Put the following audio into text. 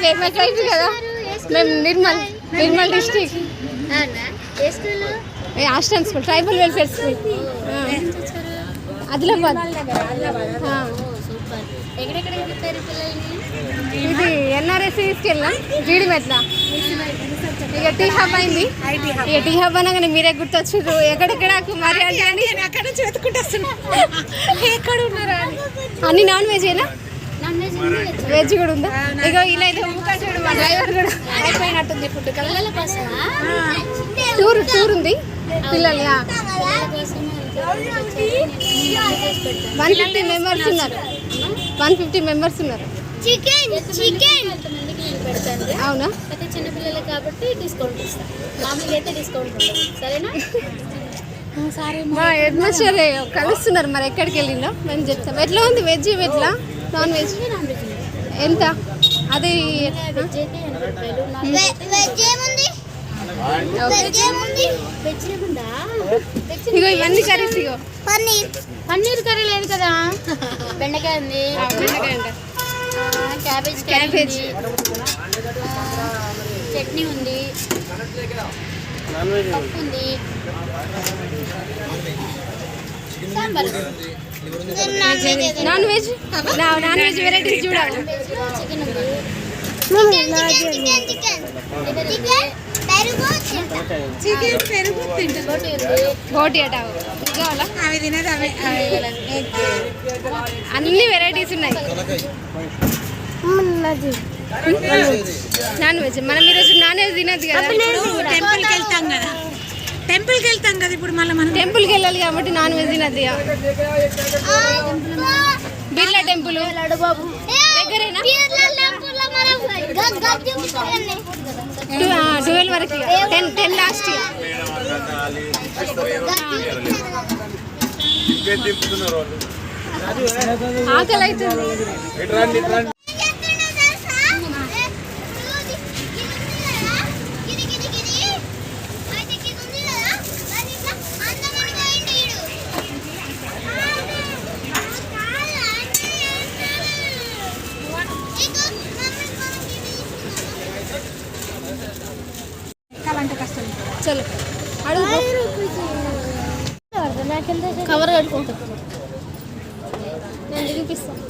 Famous అయింది కదా. మేము Nirmal district Ashram school, tribal welfare school, Adilabad. ఇది ఎన్ఆర్ఎస్ తీసుకెళ్ళాం జీడిమెట్ల. ఇక టీ హబ్ అయింది. ఇక టీ హబ్ అనగానే మీరే గుర్తొచ్చారు. ఎక్కడెక్కడ కుమారి అంటే అక్కడ వెతుకుంటూ ఎక్కడ ఉన్నారా అని. అన్ని నాన్ వెజేనా? వెజ్ కూడా ఉందా? ఇక ఇలా అయితే చూడు మా డ్రైవర్ కూడా అయిపోయినట్టుంది. ఫుడ్ టూర్ ఉంది పిల్లలు. 150 మెంబర్స్ ఉన్నారు. 150 మెంబర్స్ ఉన్నారు. అవునా? అయితే చిన్నపిల్లలు కాబట్టి డిస్కౌంట్ ఇస్తాను. మామూలుగా అయితే డిస్కౌంట్ ఉంటుంది. సరేనా? మా హెడ్ మాస్టర్ కలుస్తున్నారు. మరి ఎక్కడికి వెళ్ళిందో మేము చెప్తాం. ఎట్లా ఉంది వెజ్, ఎట్లా నాన్ వెజ్ ఎంత? అది ఇగో ఇవన్నీ కర్రీస్. ఇగో పన్నీర్ కర్రీ లేదు కదా. బెండకాయ ఉంది, బెండకాయ అంట, క్యాబేజ్, చట్నీ ఉంది, పప్పు ఉంది, సాంబార్. నాన్ వెజ్ వెరైటీస్ చూడాలి. చికెన్ ఉంది, బోటి అట కావాలా? అన్ని వెరైటీస్ ఉన్నాయి. నాన్ వెజ్ మనం ఈరోజు నాన్ వెజ్ తినదు కదా. టెంపుల్కి వెళ్తాం కదా. ఇప్పుడు మళ్ళీ మనం టెంపుల్కి వెళ్ళాలి కాబట్టి నాన్ వెజ్ తినద్దు. బిర్లా టెంపుల్ దగ్గరేనా? 12 వరకు, 10 లాస్ట్. ఆకలి అవుతుంది. చలో అడుగు. కవర్ కట్టుకుంటా నేను చూపిస్తాను.